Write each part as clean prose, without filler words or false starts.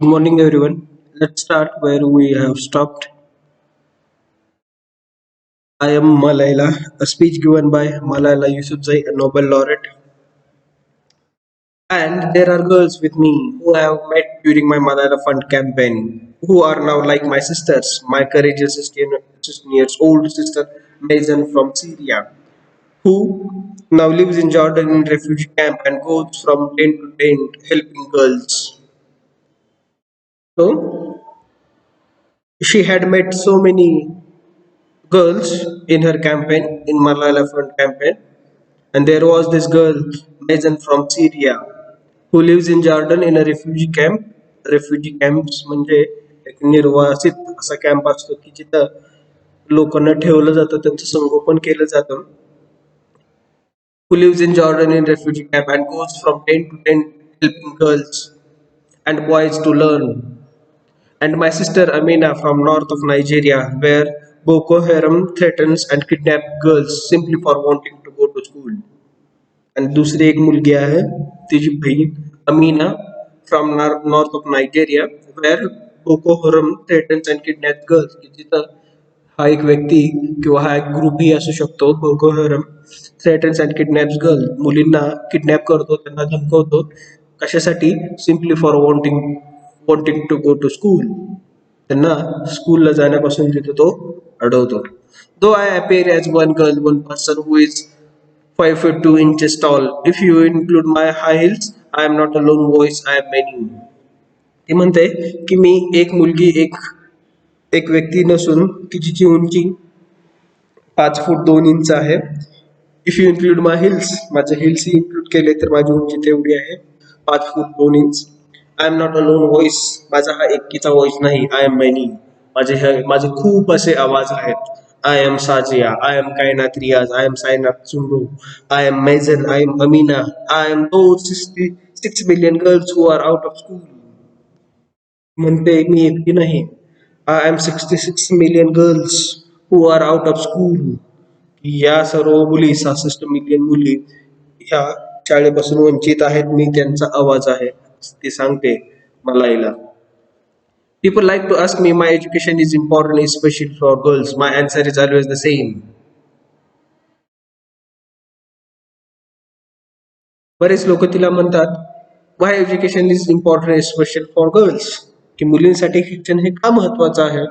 Good morning, everyone. Let's start where we have stopped. I am Malaila, a speech given by Malala Yousafzai, a Nobel laureate. And there are girls with me who I have met during my Malala Fund campaign, who are now like my sisters. My courageous 16 years old sister, Mazen from Syria, who now lives in Jordan in refugee camp and goes from tent to tent helping girls. So, she had met so many girls in her campaign, in Malala Front campaign, and there was this girl, Mazen from Syria, who lives in Jordan in a refugee camp. Refugee camps म्हणजे एक निर्वासित असा camp असतो की जिथं लोकांना ठेवलं जातं, त्यांचं संगोपन केलं जातं. Who lives in Jordan in refugee camp and goes from tent to tent helping girls and boys to learn. And my sister Amina from north of Nigeria, where Boko Haram threatens and kidnaps girls simply for wanting to go to school. आणि दुसरी एक मुलगी आहे तिची बहीण Amina from north of Nigeria where Boko Haram threatens and kidnap girls की तिथं हा एक व्यक्ती किंवा हा एक ग्रुपही असू शकतो Boko Haram threatens and kidnaps girl मुलींना किडनॅप करतो त्यांना धमकवतो कशासाठी simply for wanting to go to school त्यांना स्कूलला जाण्यापासून तिथे तो अडवतो though I appear as one girl one person who is 5 feet 2 inches tall. If you include my high heels, I am not a lone voice, I am many. ती म्हणते की मी एक मुलगी एक एक व्यक्ती नसून की जिची उंची 5 फूट 2 इंच आहे. If you include my heels माझे हिल्स इन्क्लूड केले तर माझी उंची तेवढी आहे 5 फूट 2 इंच. I am not a lone voice माझा हा एकटीचा व्हॉइस नाही आय एम मेनी माझे खूप असे आवाज आहेत. I am Shazia I am Kainat Riaz I am Sainat Soomro I am Mezon I am Amina I am those 66 million girls who are out of school म्हणते मी एकटी नाही I am 66 million girls who are out of school या सर्व मुली 66 मिलियन मुली ह्या शाळेपासून वंचित आहेत मी त्यांचा आवाज आहे ती सांगते मलाईला. People like to ask me my education is important especially for girls. My answer is always the same. बरेच लोक तिला म्हणतात Y education is important special for girls की मुलींसाठी शिक्षण हे का महत्वाचं आहे.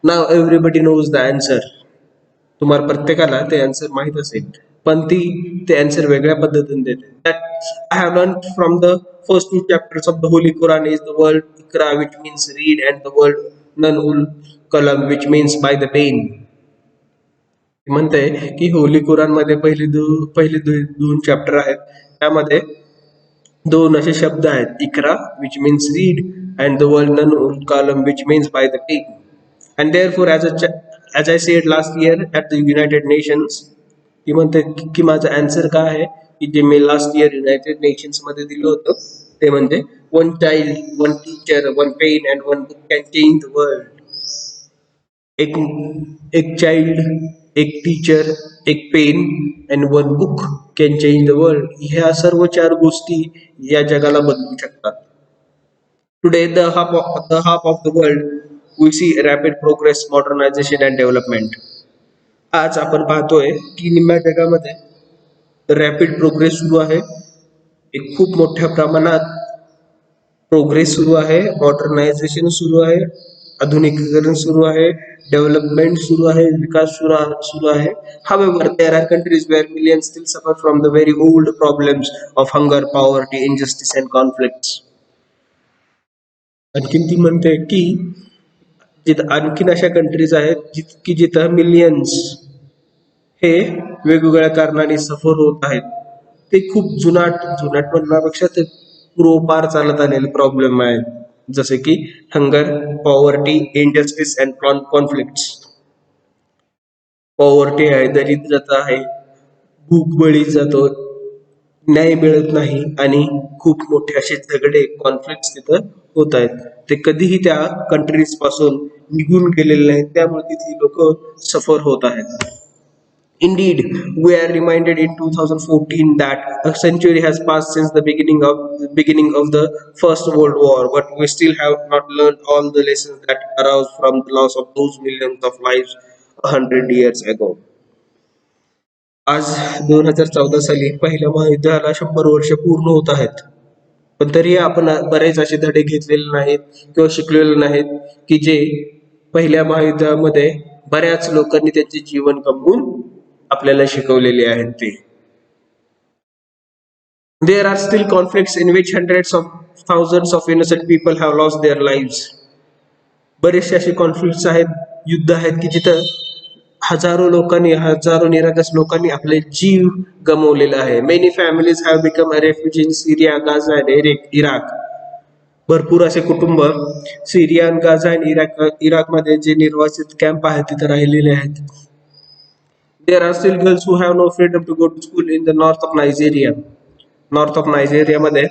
नाव एव्हरीबडी नोज द आन्सर तुम्हाला प्रत्येकाला ते आन्सर माहित असेल पण ती ते आन्सर वेगळ्या पद्धतीने देते. That I have learn from the first 2 chapters of the holy Quran is the word Iqra which means read and the word nun ul qalam which means by the pen. म्हणते की Holy Quran मध्ये पहिले 2 chapter आहेत त्यामध्ये 2 असे शब्द आहेत Iqra which means read and the word nun ul qalam which means by the pen. And therefore, as I said last year at the United Nations, ती म्हणते की माझं आन्सर काय आहे की जे मी लास्ट इयर युनायटेड नेशन्स मध्ये दिलं होतं ते म्हणजे one child one teacher one pen and one book can change the world. एक एक चाइल्ड एक टीचर एक pen and one book can change the world ह्या सर्व 4 गोष्टी या जगाला बदलू शकतात. Today, the half of the world, we see rapid progress, modernization and development. आज आपण पाहतोय की निम्म्या जगामध्ये रॅपिड प्रोग्रेस सुरू आहे. एक खूप मोठ्या प्रमाणात प्रोग्रेस सुरू आहे, मॉडर्नायझेशन सुरू आहे, आधुनिकीकरण सुरू आहे, डेव्हलपमेंट सुरू आहे, विकास सुरू आहे. However, there are countries where millions still suffer from the very old problems of hunger, poverty, injustice and conflicts. आणखीन ती म्हणते की जिथं आणखीन अशा कंट्रीज आहेत की जिथं मिलियन्स हे वेगवेगळ्या कारणाने सफर होत आहेत. ते खूप जुनाट म्हणण्यापेक्षा ते पूर्वपार चालत आलेले प्रॉब्लेम आहेत जसे की hunger poverty injustice and conflict. Poverty आहे दरिद्रता आहे भूक बळी जातो न्याय मिळत नाही आणि खूप मोठे असे झगडे कॉन्फ्लिक्ट तिथं होत आहेत. ते कधीही त्या कंट्रीज पासून निघून गेलेले नाहीत त्यामुळे तिथली लोक सफर होत आहेत. Indeed, we are reminded in 2014 that a century has passed since the beginning of the First World War, but we still have not learned all the lessons that arose from the loss of those millions of lives 100 years ago. आज 2014 साली पहिल्या महायुद्धाला 100 वर्ष पूर्ण होत आहेत. पण तरी आपण बरेच असे धडे घेतलेले नाहीत किंवा शिकलेले नाहीत की जे पहिल्या महायुद्धामध्ये बऱ्याच लोकांनी त्यांचे जीवन गमवून आपल्याला शिकवलेले आहेत ते. There are still conflicts in which hundreds of thousands of innocent people have lost their lives. बरेचसे असे कॉन्फ्लिक्ट्स आहेत, युद्ध आहेत की जिथं हजारो निरागस लोकांनी आपले जीव गमावलेला आहे. Many families have become a refugee in Syria, Gaza and Iraq. भरपूर असे कुटुंब सिरिया आणि गाझा आणि इराकमध्ये जे निर्वासित कॅम्प आहेत तिथे राहिलेले आहेत. There are still girls who have no freedom to go to school in the north of Nigeria. North of नायजेरियामध्ये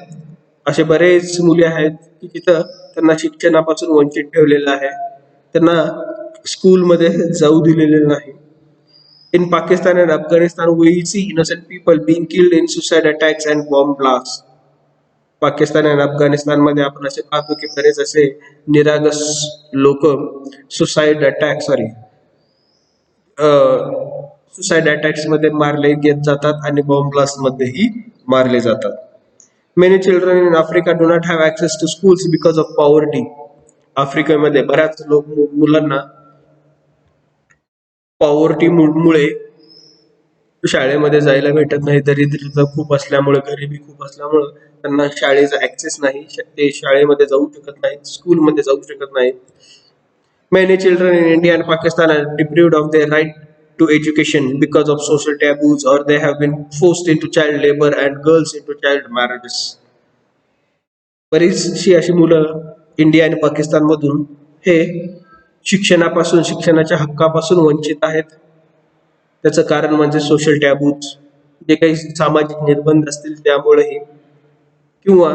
असे बरेच मुले आहेत की तिथं त्यांना शिक्षणापासून वंचित ठेवलेलं आहे. त्यांना स्कूलमध्ये जाऊ दिलेले नाही. In Pakistan and Afghanistan we see innocent people being killed in suicide attacks and bomb blast. Pakistan आणि अफगाणिस्तानमध्ये आपण असे पाहतो की बरेच असे निरागस लोक सुसाइड अटॅक्स मध्ये मारले गेत जातात आणि बॉम्ब ब्लास्ट मध्येही मारले जातात. Many children in Africa do not have access to schools because of poverty. आफ्रिकेमध्ये बऱ्याच मुलांना पॉवर्टी मुळे शाळेमध्ये जायला भेटत नाही. दरिद्रता खूप असल्यामुळे, गरिबी खूप असल्यामुळे त्यांना शाळेचा ऍक्सेस नाही. ते शाळेमध्ये जाऊ शकत नाहीत, स्कूलमध्ये जाऊ शकत नाहीत. Many children in India and Pakistan are deprived of their right to education because of social taboos, or they have been forced into child labor and girls into child marriages. बरीचशी अशी मुलं इंडिया आणि पाकिस्तानमधून हे शिक्षणाच्या हक्कापासून वंचित आहेत. त्याचं कारण म्हणजे सोशल टॅबूज, जे काही सामाजिक निर्बंध असतील त्यामुळेही, किंवा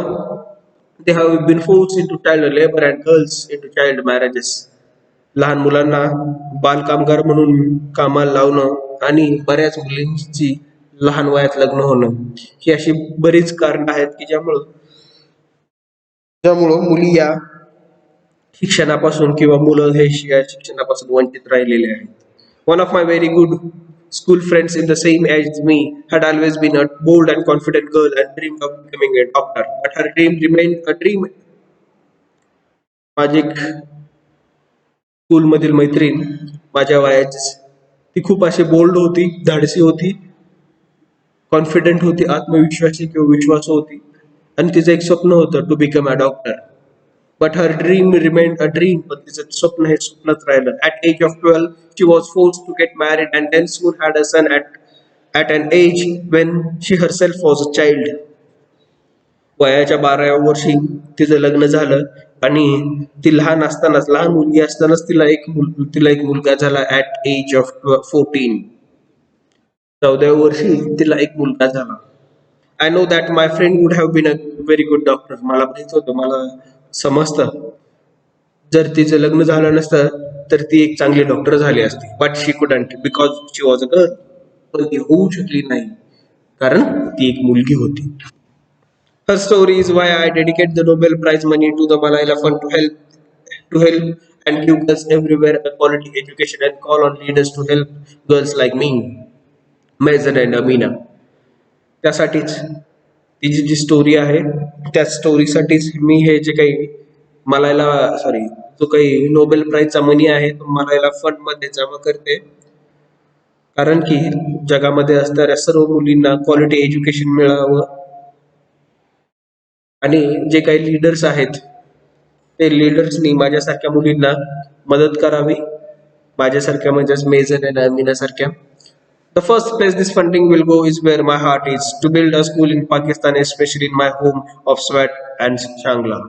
they have been forced into child labour and girls into child marriages. लहान मुलांना बालकामगार म्हणून कामाला लावणं आणि बऱ्याच मुलींची लहान वयात लग्न होणं, ही अशी बरीच कारण आहेत की ज्यामुळं मुली या शिक्षणापासून किंवा मुलं हे शिक्षणापासून वंचित राहिलेले आहेत. One of my very good school friends in the same age as me had always been a bold and confident girl and dreamed of becoming a doctor, but her dream remained a dream. माझी एक स्कूलमधील मैत्रीण माझ्या वयाचीच, ती खूप अशी bold होती, धाडसी होती, कॉन्फिडंट होती, आत्मविश्वासी किंवा विश्वासू होती, आणि तिचं एक स्वप्न होतं to become a doctor. But her dream remained a dream. पण तिचं स्वप्न हे स्वप्नच राहिलं. At age of 12, she was forced to get married and then soon had a son at an age when she herself was a child. वयाच्या 12व्या वर्षी तिचं लग्न झालं आणि ती लहान मुलगी असतानाच तिला एक मुलगा झाला. At age of 14. 14व्या वर्षी तिला एक मुलगा झाला. I know that my friend would have been a very good doctor. मला माहित होतं, मला समजतं, जर तिचं लग्न झालं नसतं तर ती एक चांगली डॉक्टर झाली असती. But she couldn't because she was a girl. पण ती होऊ शकली नाही कारण ती एक मुलगी होती. Her story is why I dedicate the Nobel Prize money to the Malaila Fund to help and give girls everywhere a quality education and call on leaders to help girls like me, Mazen and Amina. त्यासाठीच तिची जी story आहे त्या स्टोरीसाठीच मी हे जे काही जो काही Nobel प्राइजचा मनी आहे तो मलायला फंड मध्ये जमा करते, कारण की जगामध्ये असणाऱ्या सर्व मुलींना क्वालिटी एज्युकेशन मिळावं आणि जे काही लीडर्स आहेत ते लीडर्सनी माझ्यासारख्या मुलींना मदत करावी, माझ्यासारख्या म्हणजेच मेजर आणि अमीना सारख्या. The first place this funding will go is where my heart is, to build a school in Pakistan, especially in my home of Swat and Shangla.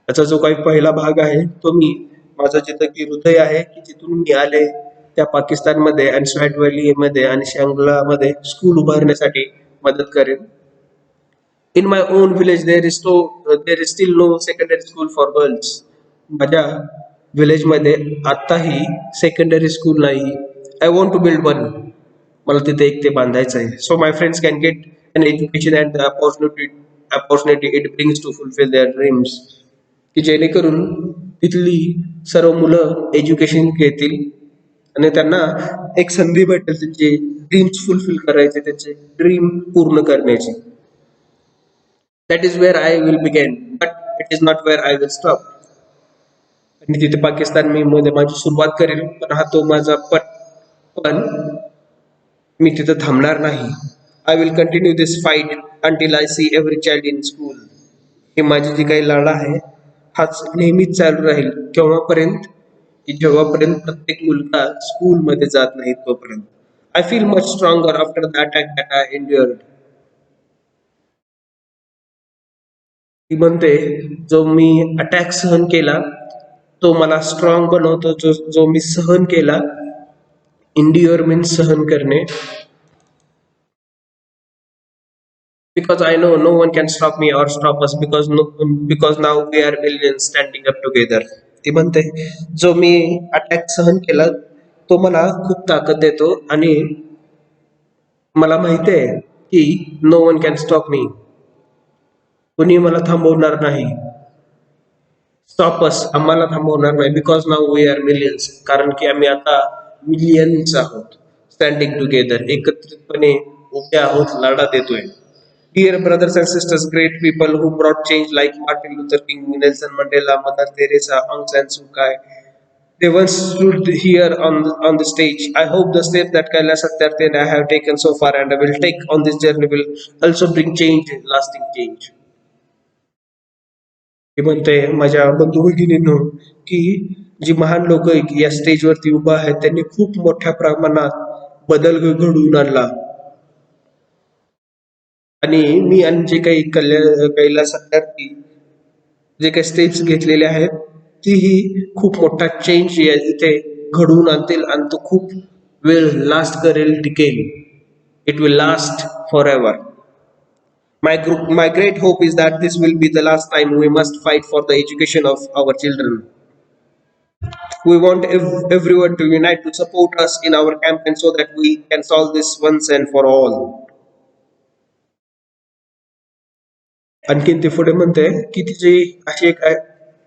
याचा जो काही पहिला भाग आहे तो माझं जिथं की हृदय आहे की जिथून मी आले त्या पाकिस्तानमध्ये आणि स्वॅट व्हॅली मध्ये आणि शांगलामध्ये स्कूल उभारण्यासाठी मदत करेन. In my own village there is still no secondary school for girls. माझ्या विलेज मध्ये आताही सेकंडरी स्कूल नाही. I want to build one. मला तिथे एक ते बांधायचं आहे. So my friends can get an education and the opportunity it brings to fulfill their dreams. की जेणेकरून तिथली सर्व मुलं एज्युकेशन घेतील आणि त्यांना एक संधी भेटेल त्यांचे ड्रीम्स फुलफिल करायचे, त्यांचे ड्रीम पूर्ण करण्याची. That is where I will begin, but it is not where I will stop. आणि तिथे पाकिस्तान मी मध्ये माझी सुरुवात करेल, पण हा तो माझा पण मी तिथं थांबणार नाही. I will continue this fight until I see every child in school. हे माझी जी काही लढा आहे हाच नेहमीच चालू राहील. केव्हापर्यंत? की जेव्हापर्यंत प्रत्येक मुलगा स्कूलमध्ये जात नाही तोपर्यंत. I feel much stronger after the attack that I endured. ती म्हणते जो मी अटॅक सहन केला तो मला स्ट्रॉंग बनवतो. जो जो मी सहन केला, इंड्युअर मीन्स सहन करणे. Because I know no one can stop me or stop us because no, because now we are millions standing up together. ती म्हणते जो मी अटॅक सहन केला तो मला खूप ताकद देतो आणि मला माहिती आहे की no one can stop me. कुणी मला थांबवणार नाही. स्टॉप अस, आम्हाला थांबवणार नाही. Because now we are millions, कारण की आम्ही आता मिलियन्स आहोत. स्टँडिंग टुगेदर, एकत्रितपणे उभे आहोत, लढा देतोय. Dear brothers and sisters, great people who brought change like Martin Luther King, Nelson Mandela, Mother Teresa, Aung San Suu Kyi, they once stood here on the stage. I hope the steps that Kailash Satyarthi and I have taken so far and I will take on this journey will also bring change, lasting change. हे म्हणते माझ्या बंधू भगिनींनो की जी महान लोक या स्टेजवरती उभा आहेत त्यांनी खूप मोठ्या प्रमाणात बदल घडवून आणला. आणि मी आणि जे काही कैलास सत्यार्थी जे काही स्टेप्स घेतलेले आहेत तीही खूप मोठा चेंज इथे घडवून आणतील आणि तो खूप वेळ लास्ट करेल, टिकेल. It will last for ever. My great hope is that this will be the last time we must fight for the education of our children. We want everyone to unite to support us in our campaign so that we can solve this once and for all. आणखीन ते पुढे म्हणते की तिची अशी एक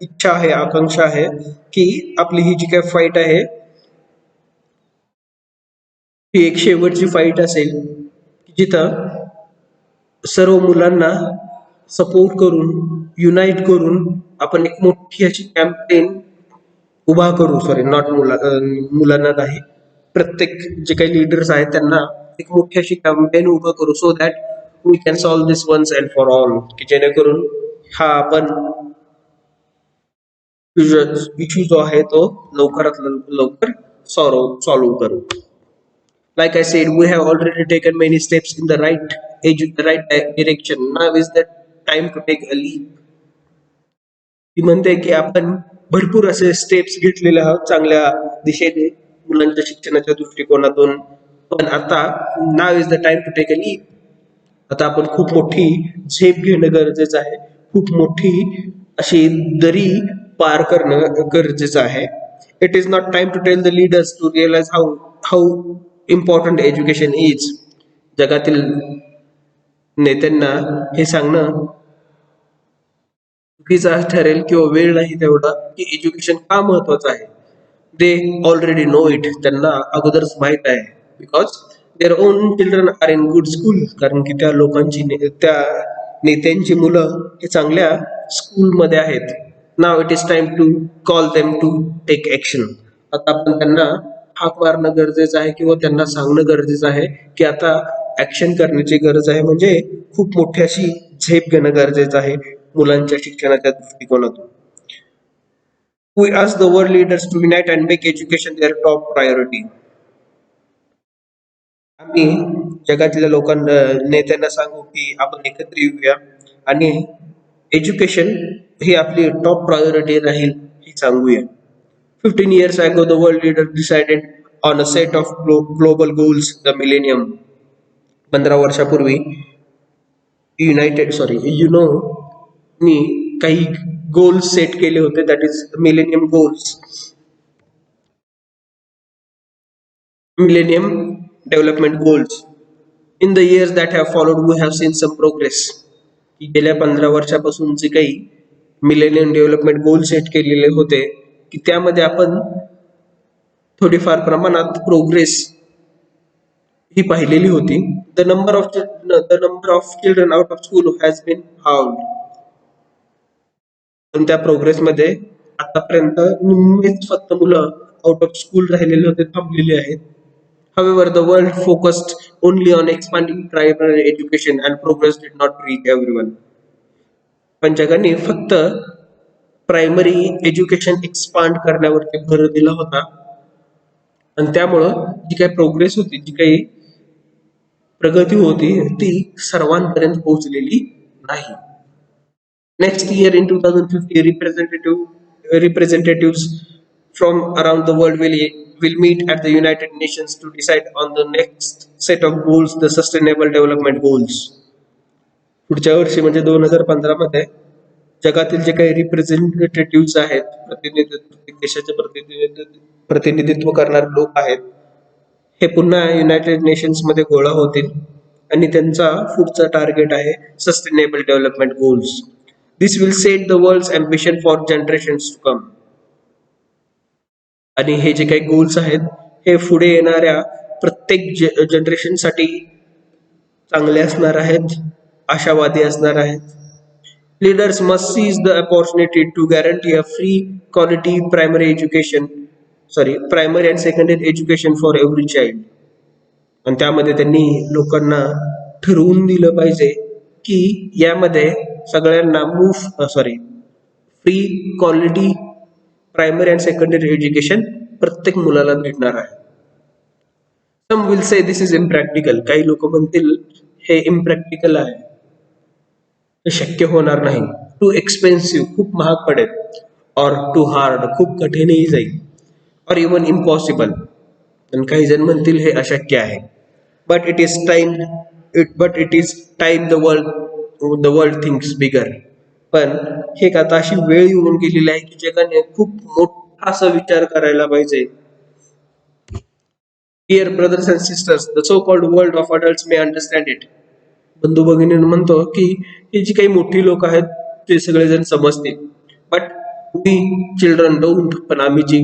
इच्छा आहे, आकांक्षा आहे की आपली ही जी काय फाईट आहे ही एक शेवटची फाईट असेल जिथं सर्व मुलांना सपोर्ट करून, युनाइट करून आपण एक मोठी अशी कॅम्पेन उभा करू. सॉरी, नॉट मुलांना नाही, प्रत्येक जे काही लीडर्स आहेत त्यांना एक मोठी अशी कॅम्पेन उभं करू so that we can solve this once and for all. की जेणेकरून हा आपण इश्यू जो आहे तो लवकरात लवकर सॉल्व्ह करू. Like I said, we have already taken many steps in the right direction. Now is the time to take a leap. ती म्हणते की आपण भरपूर असे स्टेप्स घेतलेले आहोत चांगल्या दिशेने मुलांच्या शिक्षणाच्या दृष्टिकोनातून, पण आता now is the time to take a leap. आता आपण खूप मोठी झेप घेणं गरजेचं आहे, खूप मोठी अशी दरी पार करणं गरजेचं आहे. It is not time to tell the leaders to realise how important education is. जगातील नेत्यांना हे सांगणं चुकीचं ठरेल किंवा वेळ नाही तेवढा की एज्युकेशन का महत्वाचं आहे. दे ऑलरेडी नो इट, त्यांना अगोदरच माहित आहे. Because their own children are in good school, कारण की त्या नेत्यांची मुलं हे चांगल्या स्कूलमध्ये आहेत. Now it is time to call them to take action. आता आपण त्यांना हाक मारणं गरजेचं आहे किंवा त्यांना सांगणं गरजेचं आहे की आता ऍक्शन करण्याची गरज आहे. म्हणजे खूप मोठी अशी झेप घेणं गरजेचं आहे मुलांच्या शिक्षणाच्या दृष्टिकोनातून. We ask the world leaders to unite and make education their top priority. आम्ही जगातल्या लोकांना, नेत्यांना सांगू की आपण एकत्र येऊया आणि एज्युकेशन ही आपली टॉप प्रायोरिटी राहील हे सांगूया. 15 years ago, the world leaders decided on a set of global goals, the millennium. 15 वर्षापूर्वी मी काही गोल्स सेट केले होते, that is millennium goals. Millennium development goals. In the years that have followed, we have seen some progress. की गेल्या 15 वर्षापासून जे काही millennium development goal set केलेले होते की त्यामध्ये आपण थोडीफार प्रमाणात प्रोग्रेस ही पाहिलेली होती. The number of children out of school has been halved. पण त्या प्रोग्रेसमध्ये आतापर्यंत निम्मेच फक्त मुलं आउट ऑफ स्कूल राहिलेले होते, थांबलेले आहेत. However, the world focused only on expanding primary education and progress did not reach everyone. पण जगाने फक्त प्रायमरी एज्युकेशन एक्सपांड करण्यावरती भर दिला होता आणि त्यामुळं जी काही प्रोग्रेस होती, जी काही प्रगती होती ती सर्वांपर्यंत पोहोचलेली नाही. Next year in 2050, representatives from around the world will meet at the United Nations to decide on the next set of goals, the Sustainable Development Goals. पुढच्या वर्षी म्हणजे 2015 मध्ये जगातील जे काही रिप्रेझेंटेटिव्ह आहेत, प्रत्येक देशाचे प्रतिनिधित्व करणारे लोक आहेत, हे पुन्हा युनायटेड नेशन्स मध्ये गोळा होतील आणि त्यांचा पुढचा टार्गेट आहे sustainable development goals. This will set the world's ambition for generations to come. आणि हे जे काही गोल्स आहेत हे पुढे येणाऱ्या प्रत्येक जनरेशनसाठी चांगले असणार आहेत, आशावादी असणार आहेत. Leaders must seize the opportunity to guarantee a free quality primary and secondary education for every child. आणि त्यामध्ये त्यांनी लोकांना ठरवून दिलं पाहिजे की यामध्ये सगळ्यांना free quality primary and secondary education प्रत्येक मुलाला भेटणार आहे. Some will say this is impractical. काही लोक म्हणतील हे इम्प्रॅक्टिकल आहे, हे शक्य होणार नाही. टू एक्सपेन्सिव्ह, खूप महाग पडेल. ऑर टू हार्ड, खूप कठीणही जाईल. ऑर इवन इम्पॉसिबल, आणि काही जण म्हणतील हे अशक्य आहे. But it is time the world thinks bigger. पण हे आता अशी वेळ येऊन गेलेली आहे की जगाने खूप मोठा असा विचार करायला पाहिजे. Dear brothers and sisters, the so-called world of adults may understand it. बंधू भगिनी म्हणतो की हे जी काही मोठी लोक आहेत ते सगळेजण समजतील. But we children don't. पण आम्ही जी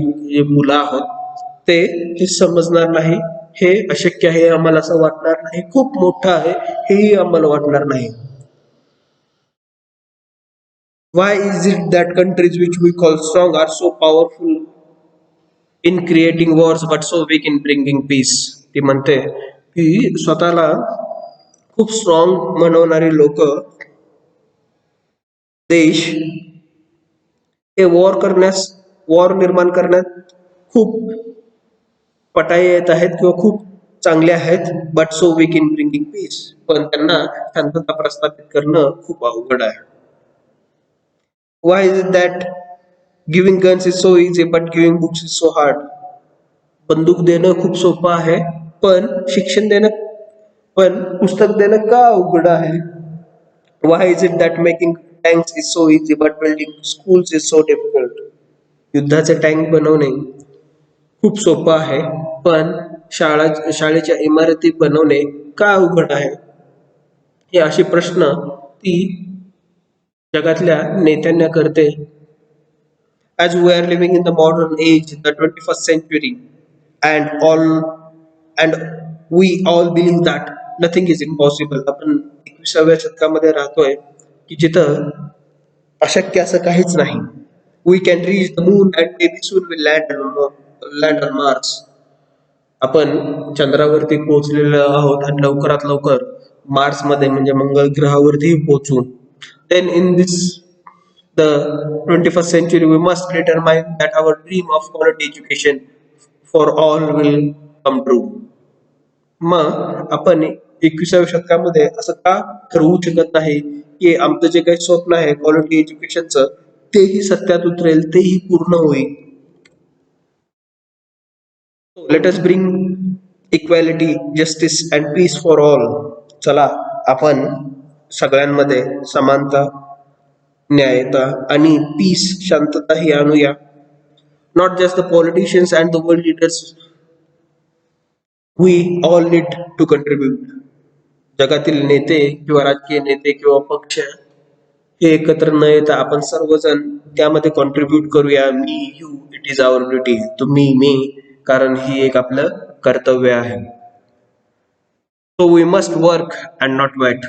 मुलं आहोत ते समजणार नाही. हे अशक्य आहे आम्हाला असं वाटणार नाही, खूप मोठं आहे हेही आम्हाला वाटणार नाही. Why is it that countries which we call strong are so powerful in creating wars but so weak in bringing peace? ती म्हणते की स्वतःला खूप स्ट्रॉंग म्हणवणारी लोक देश हे वॉर निर्माण करण्यात खूप पटाई येत आहेत किंवा खूप चांगले आहेत, but so weak in bringing peace. पण त्यांना शांतता प्रस्थापित करणं खूप अवघड आहे. Why is it that giving guns is so easy but giving books is so hard? बंदूक देणं खूप सोपं आहे, पण पुस्तक देणं का अवघड आहे? Why is it that making tanks is so easy but building schools is so difficult? युद्धाचे टँक बनवणे खूप सोपं आहे, पण शाळेच्या इमारती बनवणे का अवघड आहे? हे असे प्रश्न ती जगातल्या नेत्यांना करते. As we are living in the modern age, the 21st century, and we all believe that nothing is impossible. आपण 21व्या शतकामध्ये राहतोय की जिथं अशक्य असं काहीच नाही. We can reach the moon and maybe soon will land on Mars. आपण चंद्रावरती पोहोचलेलो आहोत आणि लवकरात लवकर मार्स मध्ये म्हणजे मंगळ ग्रहावरती पोहोचू. Then in the 21st century, we must determine that our dream of quality education for all will come true. मग आपण 21व्या शतकामध्ये असं का ठरवू शकत नाही की आमचं जे काही स्वप्न आहे क्वालिटी एज्युकेशनचं तेही सत्यात उतरेल, तेही पूर्ण होईल. Let us bring equality, justice and peace for all. चला आपण सगळ्यांमध्ये समानता, न्यायता आणि पीस, शांतता ही आणूया. Not just the politicians and the world leaders we all need to contribute. जगातील नेते किंवा राजकीय नेते किंवा पक्ष हे एकत्र न येता आपण सर्वजण त्यामध्ये कॉन्ट्रीब्यूट करूया. Me, you, it is our duty. तुम्ही, मी, कारण ही एक आपलं कर्तव्य आहे. So we must work and not wait.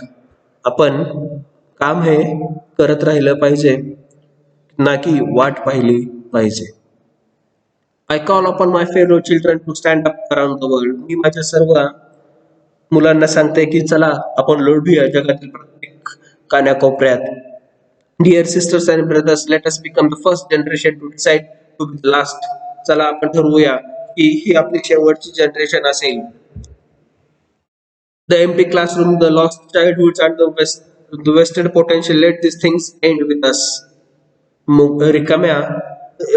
आपण काम हे करत राहिलं पाहिजे, ना की वाट पाहिली पाहिजे. I call upon my fellow children to stand up around the world. मी माझ्या सर्व मुलांना सांगते की चला आपण लढूया जगातील प्रत्येक कानाकोपऱ्यात. Dear sisters and brothers, let us become the first generation to decide to be the last. चला आपण ठरवूया की ही आपली शेवटची जनरेशन असेल. The empty classroom, the lost childhood and the wasted potential, let this things end with us. रिकाम्या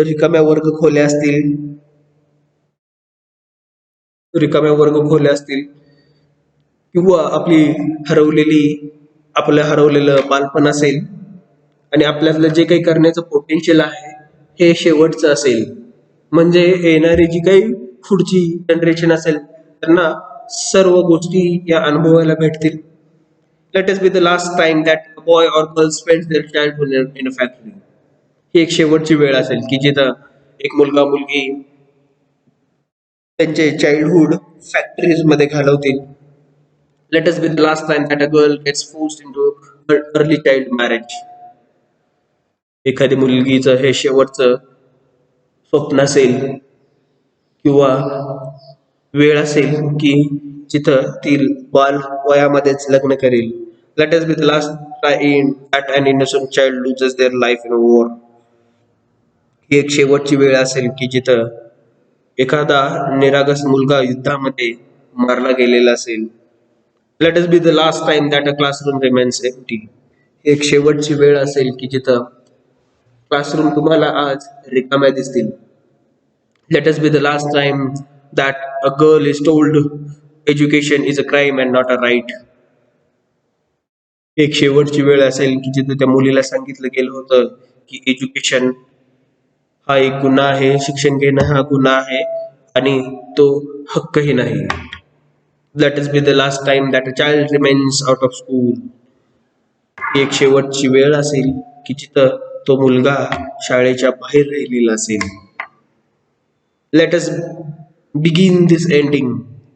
रिकाम्या वर्ग खोल्या असतील, रिकाम्या वर्ग खोल्या असतील किंवा आपलं हरवलेलं बालपण असेल आणि आपल्यातलं जे काही करण्याचं पोटेन्शियल आहे हे शेवटचं असेल. म्हणजे येणारी जी काही पुढची जनरेशन असेल त्यांना सर्व गोष्टी या अनुभवायला भेटतील. Let us be the last time that a boy or girl spends their childhood in a factory. ही एक शेवटची वेळ असेल की जिथं एक मुलगा मुलगी त्यांचे चाइल्डहुड फॅक्टरीज मध्ये घालवतील. Let us be the last time that a girl gets forced into her early child marriage. एखादी मुलगीचं हे शेवटचं स्वप्न असेल किंवा वेळ असेल की जिथं ती बाल वयामध्येच लग्न करेल. Let us be the last time that an innocent child loses their life in a war. ही एक शेवटची वेळ असेल की जिथं एखादा निरागस मुलगा युद्धामध्ये मारला गेलेला असेल. Let us be the last time that a classroom remains empty. एक शेवटची वेळ असेल की जिथं क्लासरूम तुम्हाला आज रिकाम्या दिसतील. Let us be the last time that a girl is told education is a crime and not a right. एक शेवटची वेळ असेल की जिथे त्या मुलीला सांगितलं गेलं होतं की एज्युकेशन हा एक गुन्हा आहे, शिक्षण घेणं हा गुन्हा आहे आणि तो हक्कही नाही. Let us be the last time that a child remains out of school. एक शेवटची वेळ असेल की जिथं तो मुलगा शाळेच्या बाहेर राहिलेला असेल. Let us begin this ending.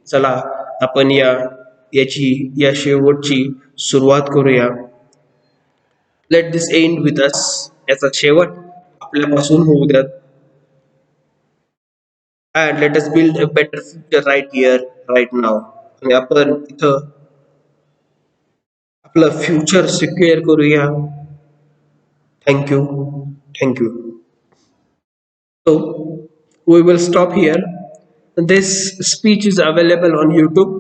चला आपण या शेवटची सुरुवात करूया. Let this end with us. याचा शेवट आपल्यापासून होऊ द्यात. And let us build a better future right here right now. आणि आपण इथं आपलं फ्युचर सिक्युअर करूया. Thank you. Thank you. So we will stop here. This speech is available on YouTube.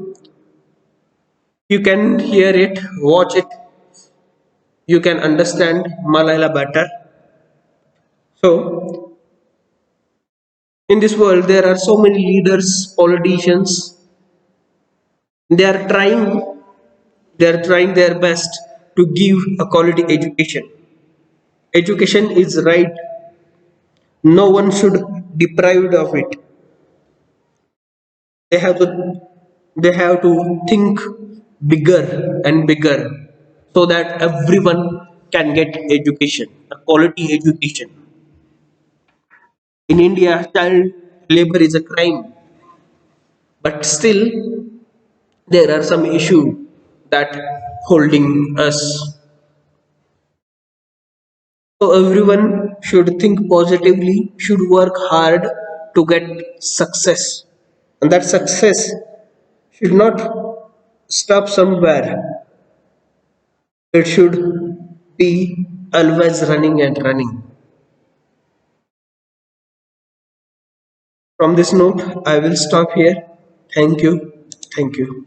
You can hear it, watch it. You can understand Malayalam better. So in this world there are so many leaders, politicians. They are trying their best to give a quality education. Education is right. No one should deprived of it. They have to they have to think bigger and bigger so that everyone can get education, a quality education. In India, child labor is a crime, but still there are some issues that holding us. So everyone should think positively, should work hard to get success, and that success should not stop somewhere. It should be always running and running. From this note, I will stop here. Thank you. Thank you.